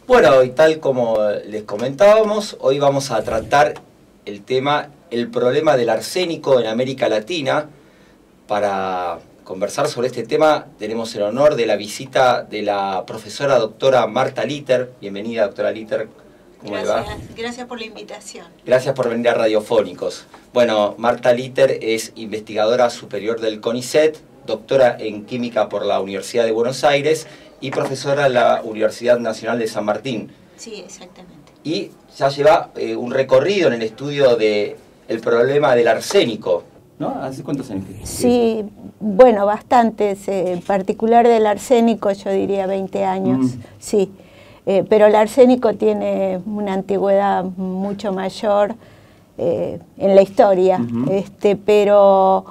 Bueno, y tal como les comentábamos, hoy vamos a tratar el problema del arsénico en América Latina. Para conversar sobre este tema tenemos el honor de la visita de la profesora doctora Marta Litter. Bienvenida, doctora Litter. ¿Cómo le va? Gracias por la invitación. Gracias por venir a Radiofónicos. Bueno, Marta Litter es investigadora superior del CONICET, doctora en química por la Universidad de Buenos Aires y profesora en la Universidad Nacional de San Martín. Sí, exactamente. Y ya lleva un recorrido en el estudio del problema del arsénico, ¿no? ¿Hace cuántos años? Sí, bueno, bastantes. En particular del arsénico, yo diría 20 años, sí. Pero el arsénico tiene una antigüedad mucho mayor en la historia, pero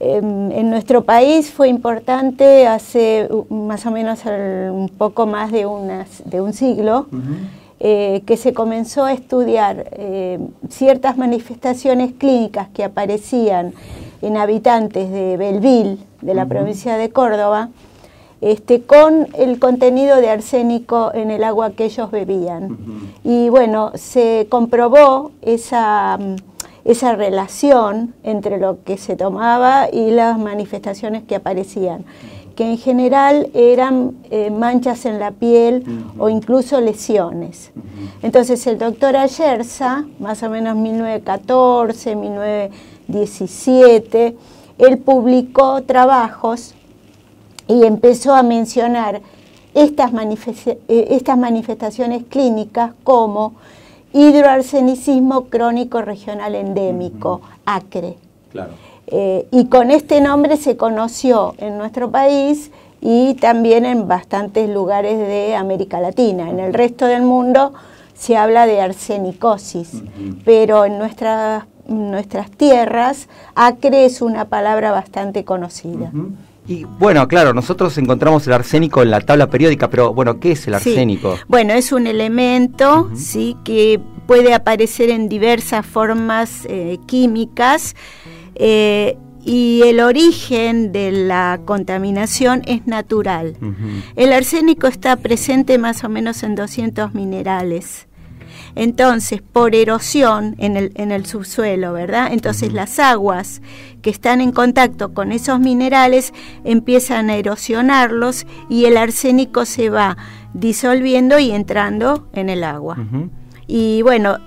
en nuestro país fue importante hace más o menos un poco más de un siglo, que se comenzó a estudiar ciertas manifestaciones clínicas que aparecían en habitantes de Belville, de la provincia de Córdoba, con el contenido de arsénico en el agua que ellos bebían. Y bueno, se comprobó esa relación entre lo que se tomaba y las manifestaciones que aparecían, que en general eran manchas en la piel o incluso lesiones. Entonces el doctor Ayerza, más o menos 1914, 1917, él publicó trabajos y empezó a mencionar estas manifestaciones clínicas como hidroarsenicismo crónico regional endémico, ACRE. Claro. Y con este nombre se conoció en nuestro país y también en bastantes lugares de América Latina. En el resto del mundo se habla de arsenicosis, pero en nuestras tierras, ACRE es una palabra bastante conocida. Y bueno, claro, nosotros encontramos el arsénico en la tabla periódica, pero bueno, ¿qué es el arsénico? Sí. Bueno, es un elemento, sí, que puede aparecer en diversas formas químicas, y el origen de la contaminación es natural. El arsénico está presente más o menos en 200 minerales. Entonces, por erosión en el subsuelo, ¿verdad? Entonces las aguas que están en contacto con esos minerales empiezan a erosionarlos y el arsénico se va disolviendo y entrando en el agua. Y bueno,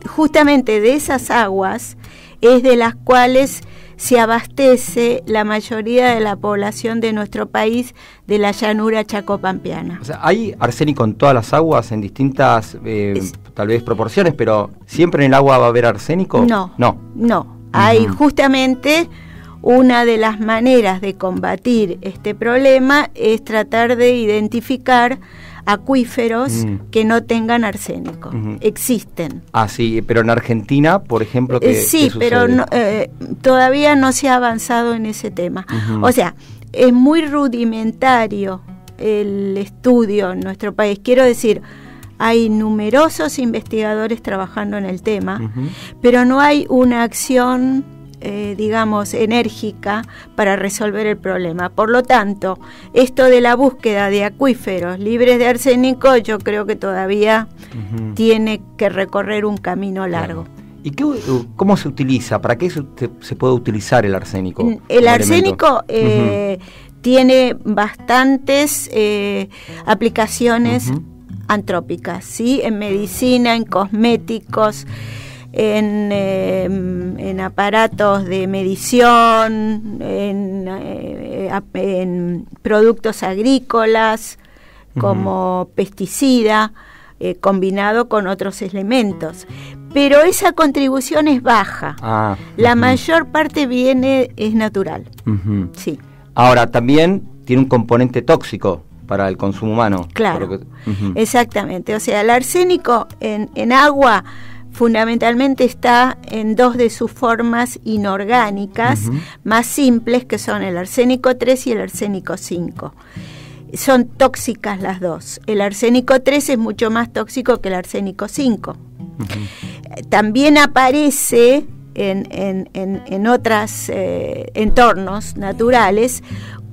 justamente de esas aguas es de las cuales se abastece la mayoría de la población de nuestro país de la llanura chacopampeana. O sea, ¿hay arsénico en todas las aguas en distintas, tal vez, proporciones, pero siempre en el agua va a haber arsénico? No. Hay justamente una de las maneras de combatir este problema es tratar de identificar acuíferos que no tengan arsénico. Existen. Ah, sí, pero en Argentina, por ejemplo, sí, ¿qué pero no, todavía no se ha avanzado en ese tema. O sea, es muy rudimentario el estudio en nuestro país. Quiero decir, hay numerosos investigadores trabajando en el tema, pero no hay una acción digamos, enérgica para resolver el problema. Por lo tanto, esto de la búsqueda de acuíferos libres de arsénico, yo creo que todavía tiene que recorrer un camino largo. ¿Y cómo se utiliza? ¿Para qué se puede utilizar el arsénico? El arsénico tiene bastantes aplicaciones antrópicas, ¿sí? En medicina, en cosméticos, en aparatos de medición, en productos agrícolas como pesticida, combinado con otros elementos. Pero esa contribución es baja. La mayor parte es natural. Sí. Ahora, también tiene un componente tóxico para el consumo humano. Claro, exactamente. O sea, el arsénico en agua fundamentalmente está en dos de sus formas inorgánicas más simples, que son el arsénico 3 y el arsénico 5. Son tóxicas las dos. El arsénico 3 es mucho más tóxico que el arsénico 5. También aparece en otros entornos naturales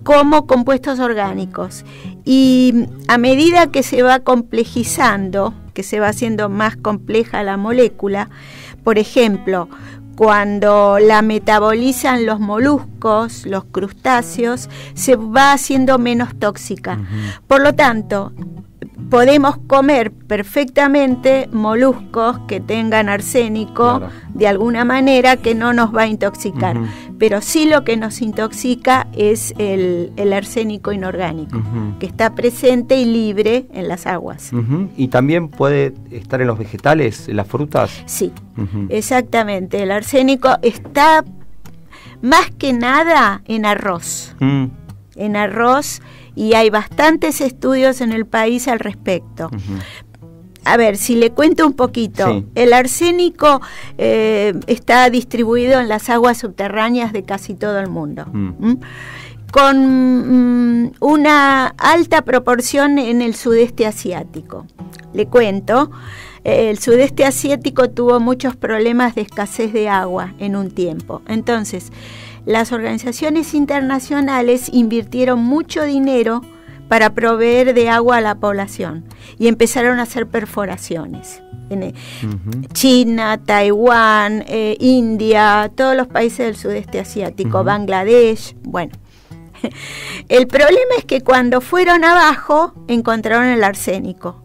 como compuestos orgánicos. Y a medida que se va complejizando, que se va haciendo más compleja la molécula, por ejemplo, cuando la metabolizan los moluscos, los crustáceos, se va haciendo menos tóxica. Por lo tanto, podemos comer perfectamente moluscos que tengan arsénico, claro, de alguna manera que no nos va a intoxicar. Pero sí lo que nos intoxica es el arsénico inorgánico, que está presente y libre en las aguas. ¿Y también puede estar en los vegetales, en las frutas? Sí, exactamente. El arsénico está más que nada en arroz. En arroz, y hay bastantes estudios en el país al respecto. A ver, si le cuento un poquito, sí. El arsénico está distribuido en las aguas subterráneas de casi todo el mundo, con una alta proporción en el sudeste asiático. Le cuento, el sudeste asiático tuvo muchos problemas de escasez de agua en un tiempo. Entonces, las organizaciones internacionales invirtieron mucho dinero para proveer de agua a la población y empezaron a hacer perforaciones. China, Taiwán, India, todos los países del sudeste asiático, Bangladesh, bueno. El problema es que cuando fueron abajo encontraron el arsénico.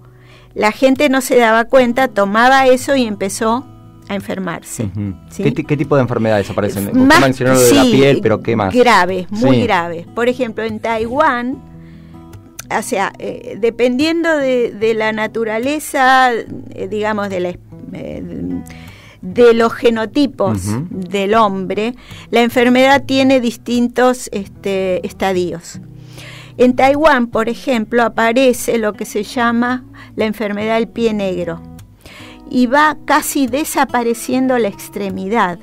La gente no se daba cuenta, tomaba eso y empezó a enfermarse. ¿Sí? ¿Qué tipo de enfermedades aparecen? Usted mencionó lo de la piel, pero ¿qué más? Graves, muy graves. Por ejemplo, en Taiwán, o sea, dependiendo de la naturaleza, digamos, de los genotipos del hombre, la enfermedad tiene distintos estadios. En Taiwán, por ejemplo, aparece lo que se llama la enfermedad del pie negro, y va casi desapareciendo la extremidad.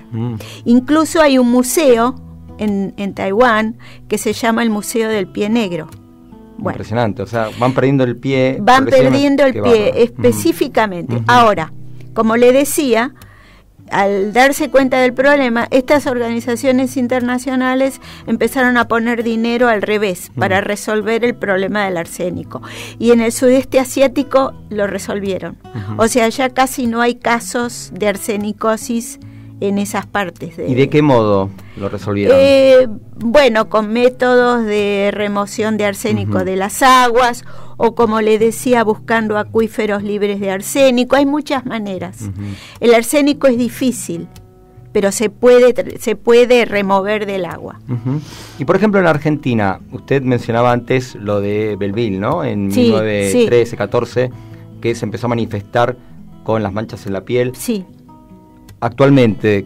Incluso hay un museo en Taiwán que se llama el Museo del Pie Negro. Bueno, impresionante, o sea, van perdiendo el pie. Van perdiendo el pie, específicamente. Ahora, como le decía, al darse cuenta del problema, estas organizaciones internacionales empezaron a poner dinero al revés para resolver el problema del arsénico. Y en el sudeste asiático lo resolvieron. O sea, ya casi no hay casos de arsenicosis en esas partes. ¿Y de qué modo lo resolvieron? Bueno, con métodos de remoción de arsénico de las aguas, o como le decía, buscando acuíferos libres de arsénico. Hay muchas maneras. El arsénico es difícil, pero se puede remover del agua. Y por ejemplo en Argentina, usted mencionaba antes lo de Belville, ¿no? En 1913, 14, que se empezó a manifestar con las manchas en la piel. Sí. Actualmente,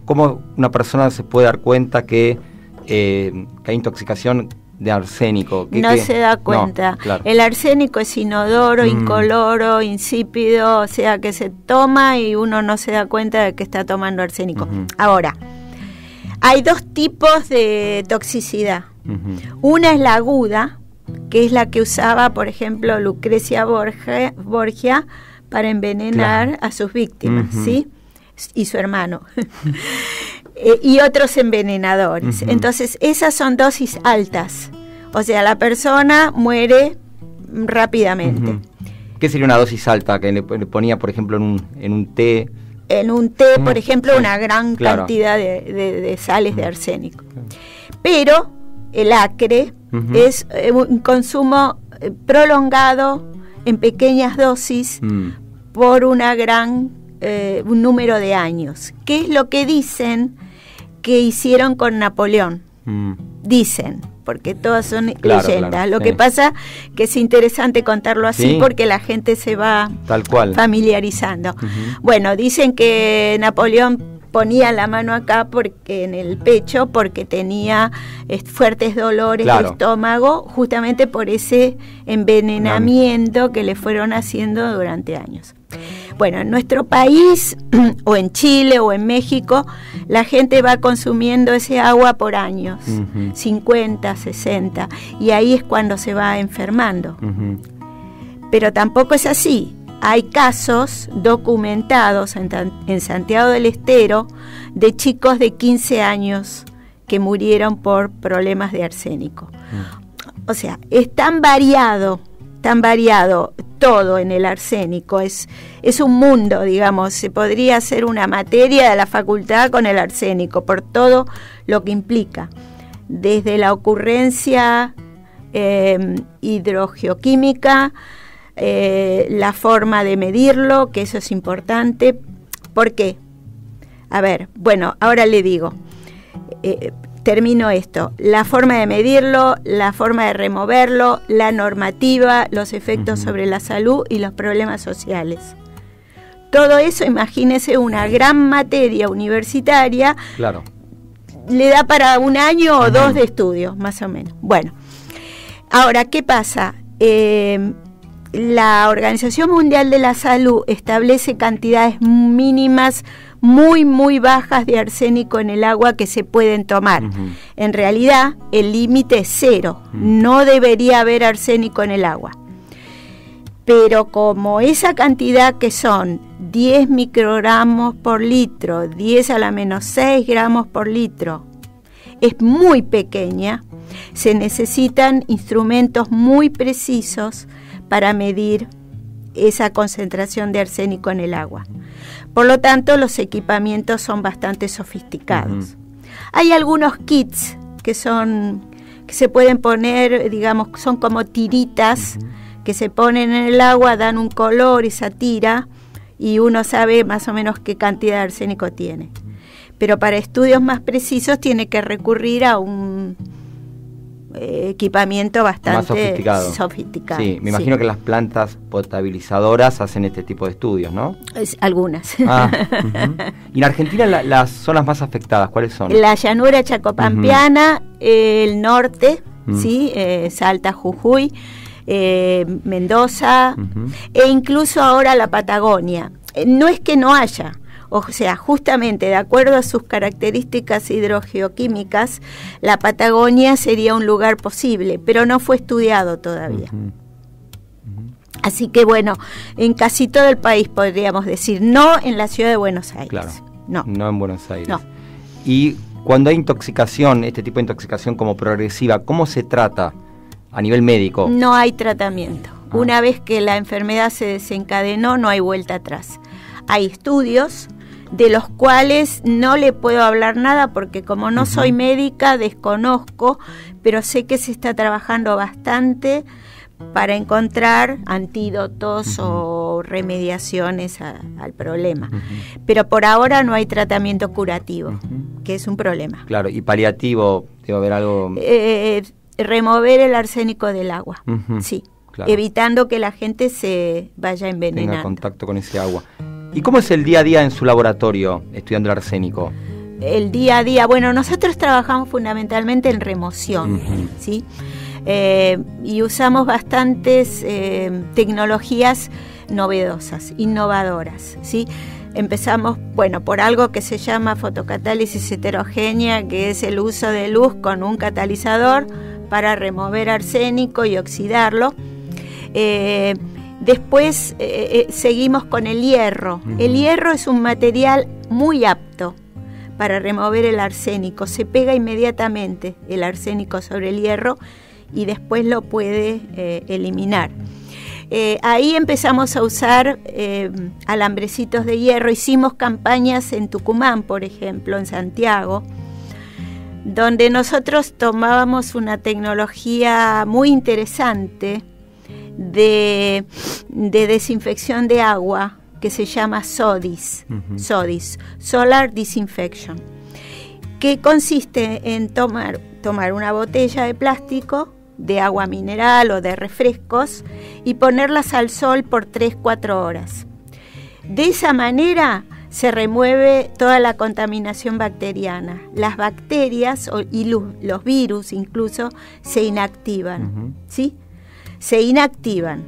¿cómo una persona se puede dar cuenta que hay intoxicación de arsénico? No se da cuenta. No, claro. El arsénico es inodoro, incoloro, insípido, o sea que se toma y uno no se da cuenta de que está tomando arsénico. Ahora, hay dos tipos de toxicidad. Una es la aguda, que es la que usaba, por ejemplo, Lucrecia Borgia para envenenar a sus víctimas, ¿sí? Y su hermano. Y otros envenenadores. Entonces, esas son dosis altas. O sea, la persona muere rápidamente. ¿Qué sería una dosis alta que le ponía, por ejemplo, en un té? En un té, por ejemplo, una gran cantidad de sales de arsénico. Pero el acre es un consumo prolongado en pequeñas dosis por una gran un número de años. ¿Qué es lo que dicen que hicieron con Napoleón? Dicen, porque todas son leyendas. Lo que pasa que es interesante contarlo así porque la gente se va familiarizando. Bueno, dicen que Napoleón ponía la mano acá en el pecho porque tenía fuertes dolores de estómago, justamente por ese envenenamiento que le fueron haciendo durante años. Bueno, en nuestro país, o en Chile, o en México, la gente va consumiendo ese agua por años, 50, 60, y ahí es cuando se va enfermando. Pero tampoco es así. Hay casos documentados en Santiago del Estero de chicos de 15 años que murieron por problemas de arsénico. O sea, es tan variado todo en el arsénico, es un mundo, digamos, se podría hacer una materia de la facultad con el arsénico, por todo lo que implica, desde la ocurrencia hidrogeoquímica, la forma de medirlo, que eso es importante. ¿Por qué? A ver, bueno, ahora le digo, termino esto, la forma de medirlo, la forma de removerlo, la normativa, los efectos sobre la salud y los problemas sociales. Todo eso, imagínese una gran materia universitaria, claro, le da para 1 año o 2 de estudio, más o menos. Bueno, ahora, ¿qué pasa? La Organización Mundial de la Salud establece cantidades mínimas muy, muy bajas de arsénico en el agua que se pueden tomar. En realidad, el límite es 0. No debería haber arsénico en el agua. Pero como esa cantidad, que son 10 microgramos por litro, 10 a la menos 6 gramos por litro, es muy pequeña, se necesitan instrumentos muy precisos para medir esa concentración de arsénico en el agua. Por lo tanto, los equipamientos son bastante sofisticados. Hay algunos kits que se pueden poner, digamos, son como tiritas que se ponen en el agua, dan un color, esa tira, y uno sabe más o menos qué cantidad de arsénico tiene. Pero para estudios más precisos tiene que recurrir a un equipamiento bastante sofisticado. Sí, me imagino que las plantas potabilizadoras hacen este tipo de estudios, ¿no? Algunas. Y en Argentina las zonas más afectadas, ¿cuáles son? La llanura chacopampeana, el norte, ¿sí? Salta, Jujuy, Mendoza, e incluso ahora la Patagonia. No es que no haya, o sea, justamente de acuerdo a sus características hidrogeoquímicas, la Patagonia sería un lugar posible, pero no fue estudiado todavía. Así que bueno, en casi todo el país podríamos decir, no en la ciudad de Buenos Aires. Claro, no en Buenos Aires. No. Y cuando hay intoxicación, este tipo de intoxicación como progresiva, ¿cómo se trata a nivel médico? No hay tratamiento. Una vez que la enfermedad se desencadenó, no hay vuelta atrás. Hay estudios de los cuales no le puedo hablar nada porque como no soy médica, desconozco, pero sé que se está trabajando bastante para encontrar antídotos o remediaciones al problema. Pero por ahora no hay tratamiento curativo, que es un problema. Claro, y paliativo, debe haber algo... remover el arsénico del agua, sí, claro, evitando que la gente se vaya envenenando. Tenga contacto con ese agua. ¿Y cómo es el día a día en su laboratorio estudiando el arsénico? El día a día, bueno, nosotros trabajamos fundamentalmente en remoción, ¿sí? Y usamos bastantes tecnologías novedosas, innovadoras, ¿sí? Empezamos, bueno, por algo que se llama fotocatálisis heterogénea, que es el uso de luz con un catalizador para remover arsénico y oxidarlo. Después seguimos con el hierro. El hierro es un material muy apto para remover el arsénico. Se pega inmediatamente el arsénico sobre el hierro y después lo puede eliminar. Ahí empezamos a usar alambrecitos de hierro. Hicimos campañas en Tucumán, por ejemplo, en Santiago, donde nosotros tomábamos una tecnología muy interesante de desinfección de agua que se llama SODIS, Solar Disinfection, que consiste en tomar una botella de plástico de agua mineral o de refrescos y ponerlas al sol por 3-4 horas. De esa manera se remueve toda la contaminación bacteriana. Las bacterias y los virus incluso se inactivan, ¿sí? Se inactivan.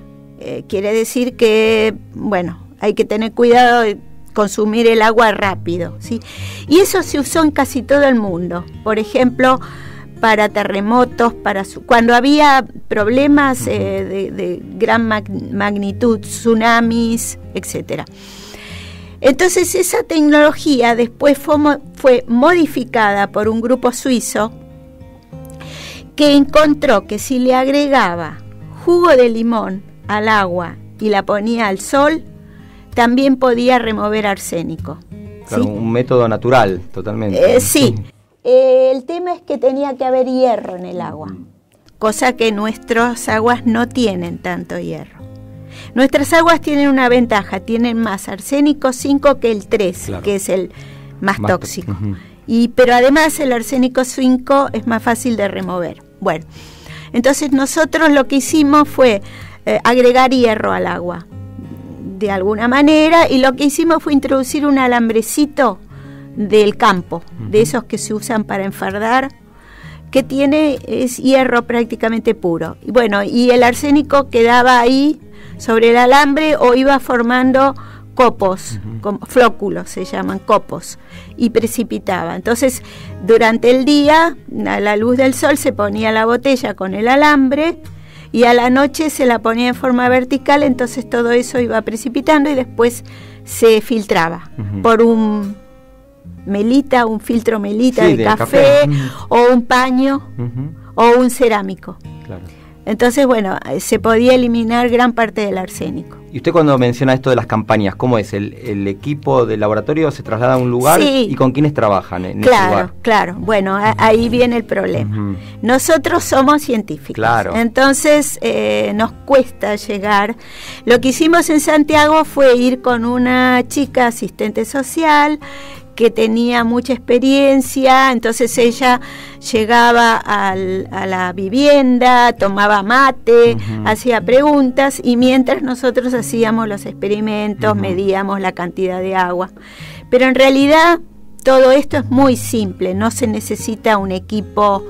Quiere decir que, bueno, hay que tener cuidado de consumir el agua rápido, ¿sí? Y eso se usó en casi todo el mundo. Por ejemplo, para terremotos, cuando había problemas de gran magnitud, tsunamis, etcétera. Entonces esa tecnología después fue modificada por un grupo suizo que encontró que si le agregaba jugo de limón al agua y la ponía al sol, también podía remover arsénico. Claro, ¿sí? Un método natural, totalmente. Sí. El tema es que tenía que haber hierro en el agua, cosa que nuestras aguas no tienen tanto hierro. Nuestras aguas tienen una ventaja, tienen más arsénico 5 que el 3, claro, que es el más tóxico. Pero además el arsénico 5 es más fácil de remover. Bueno, entonces nosotros lo que hicimos fue agregar hierro al agua, de alguna manera, y lo que hicimos fue introducir un alambrecito del campo, de esos que se usan para enfardar, que es hierro prácticamente puro. Y bueno, y el arsénico quedaba ahí sobre el alambre o iba formando copos, flóculos se llaman copos, y precipitaba. Entonces, durante el día, a la luz del sol, se ponía la botella con el alambre y a la noche se la ponía en forma vertical, entonces todo eso iba precipitando y después se filtraba por un filtro melita, sí, de café. O un paño o un cerámico. Claro. Entonces, bueno, se podía eliminar gran parte del arsénico. Y usted cuando menciona esto de las campañas, ¿cómo es? ¿El equipo del laboratorio se traslada a un lugar? Sí. ¿Y con quiénes trabajan en ese lugar? Claro. Bueno, ahí viene el problema. Nosotros somos científicos. Claro. Entonces, nos cuesta llegar. Lo que hicimos en Santiago fue ir con una chica asistente social que tenía mucha experiencia, entonces ella llegaba a la vivienda, tomaba mate, hacía preguntas, y mientras nosotros hacíamos los experimentos, medíamos la cantidad de agua. Pero en realidad todo esto es muy simple, no se necesita un equipo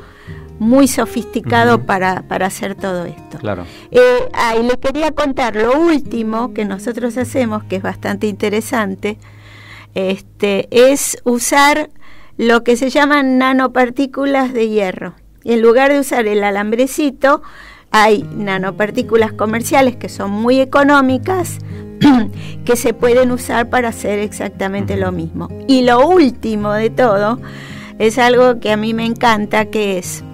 muy sofisticado para hacer todo esto. Claro. Y le quería contar lo último que nosotros hacemos, que es bastante interesante. Es usar lo que se llaman nanopartículas de hierro. Y en lugar de usar el alambrecito, hay nanopartículas comerciales que son muy económicas, que se pueden usar para hacer exactamente lo mismo. Y lo último de todo es algo que a mí me encanta, que es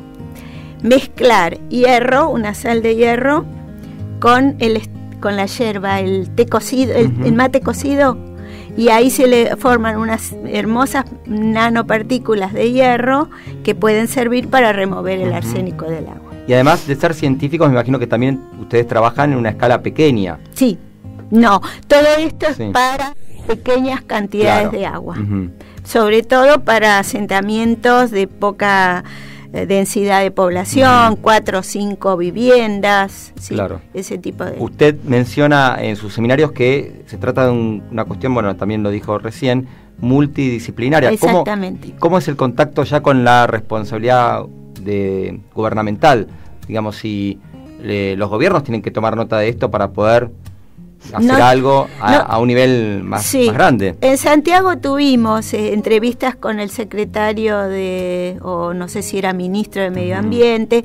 mezclar hierro, una sal de hierro, con la yerba, el té cocido, el mate cocido, y ahí se le forman unas hermosas nanopartículas de hierro que pueden servir para remover el arsénico del agua. Y además de ser científicos, me imagino que también ustedes trabajan en una escala pequeña. Sí, no, todo esto es para pequeñas cantidades de agua, sobre todo para asentamientos de poca densidad de población, 4 o 5 viviendas, ¿sí? Claro. Ese tipo de... Usted menciona en sus seminarios que se trata de una cuestión, bueno, también lo dijo recién, multidisciplinaria. Exactamente. ¿Cómo es el contacto ya con la responsabilidad gubernamental? Digamos, si los gobiernos tienen que tomar nota de esto para poder hacer algo a un nivel más grande. En Santiago tuvimos entrevistas con el secretario o no sé si era ministro de Medio Ambiente,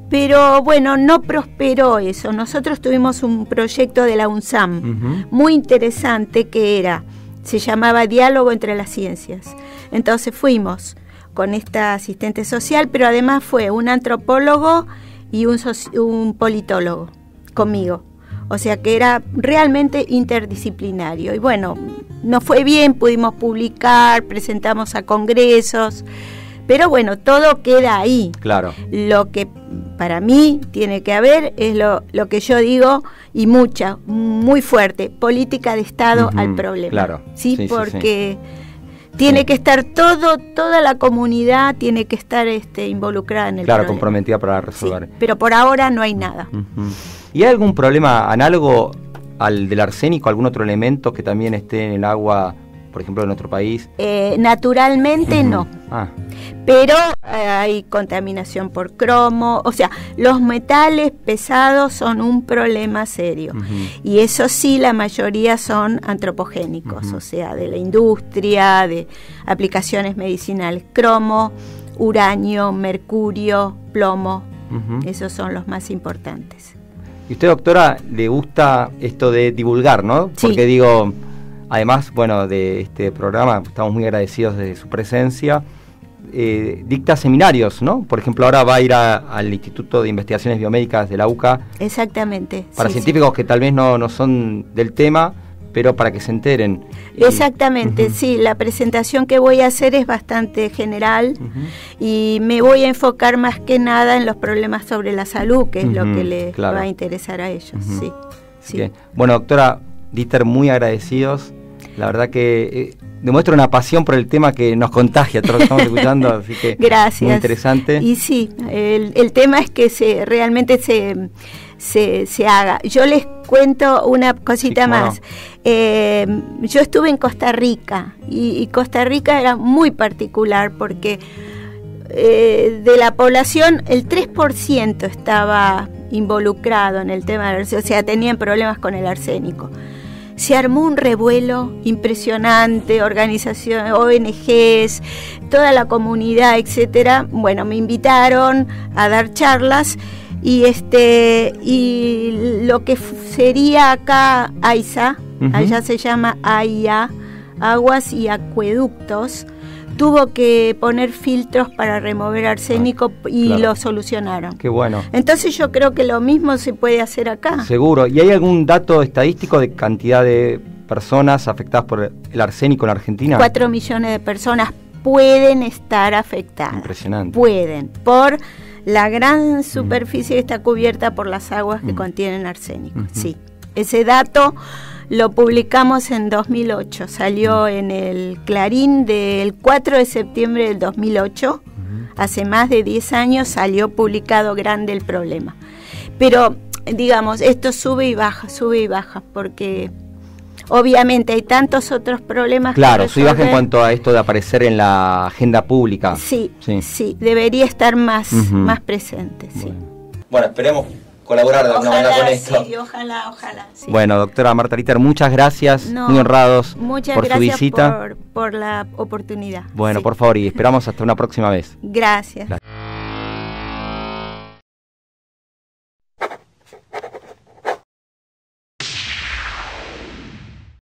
pero bueno, no prosperó eso. Nosotros tuvimos un proyecto de la UNSAM muy interesante que se llamaba Diálogo entre las Ciencias. Entonces fuimos con esta asistente social, pero además fue un antropólogo y un politólogo conmigo. O sea que era realmente interdisciplinario. Y bueno, nos fue bien, pudimos publicar, presentamos a congresos, pero bueno, todo queda ahí. Claro. Lo que para mí tiene que haber es lo que yo digo, y muy fuerte, política de Estado al problema. Claro. Sí, porque tiene que estar toda la comunidad tiene que estar involucrada en el problema. Claro, comprometida para resolver. Sí, pero por ahora no hay nada. ¿Y hay algún problema análogo al del arsénico, algún otro elemento que también esté en el agua, por ejemplo, en nuestro país? Naturalmente no. Pero hay contaminación por cromo, o sea, los metales pesados son un problema serio. Y eso sí, la mayoría son antropogénicos, o sea, de la industria, de aplicaciones medicinales. Cromo, uranio, mercurio, plomo, esos son los más importantes. Y usted, doctora, le gusta esto de divulgar, ¿no? Sí. Porque digo, además, bueno, de este programa, estamos muy agradecidos de su presencia. Dicta seminarios, ¿no? Por ejemplo, ahora va a ir al Instituto de Investigaciones Biomédicas de la UCA. Exactamente. Para científicos que tal vez no son del tema, pero para que se enteren. Exactamente, sí. La presentación que voy a hacer es bastante general y me voy a enfocar más que nada en los problemas sobre la salud, que es lo que les va a interesar a ellos. Sí. Bueno, doctora Dieter, muy agradecidos. La verdad que demuestra una pasión por el tema que nos contagia, todos lo estamos escuchando, así que gracias. Muy interesante. Y sí, el tema es que realmente se haga. Yo les cuento una cosita más. Yo estuve en Costa Rica y Costa Rica era muy particular porque de la población el 3% estaba involucrado en el tema del arsénico, o sea, tenían problemas con el arsénico. Se armó un revuelo impresionante, organizaciones, ONGs, toda la comunidad, etcétera. Bueno, me invitaron a dar charlas y lo que sería acá AISA, allá se llama AIA, Aguas y Acueductos, tuvo que poner filtros para remover arsénico y lo solucionaron. Qué bueno. Entonces yo creo que lo mismo se puede hacer acá. Seguro. ¿Y hay algún dato estadístico de cantidad de personas afectadas por el arsénico en Argentina? 4 millones de personas pueden estar afectadas. Impresionante. Pueden, por la gran superficie que está cubierta por las aguas que contienen arsénico. Sí. Ese dato lo publicamos en 2008, salió en el Clarín del 4 de septiembre del 2008, hace más de 10 años salió publicado grande el problema. Pero, digamos, esto sube y baja, porque obviamente hay tantos otros problemas. Claro, sube y baja en cuanto a esto de aparecer en la agenda pública. Sí, debería estar más presente. Bueno, esperemos colaborar de alguna manera con esto. Sí, ojalá. Sí. Bueno, doctora Marta Ritter, muchas gracias, muy honrados por su visita. Por la oportunidad. Bueno, por favor, y esperamos hasta una próxima vez. Gracias.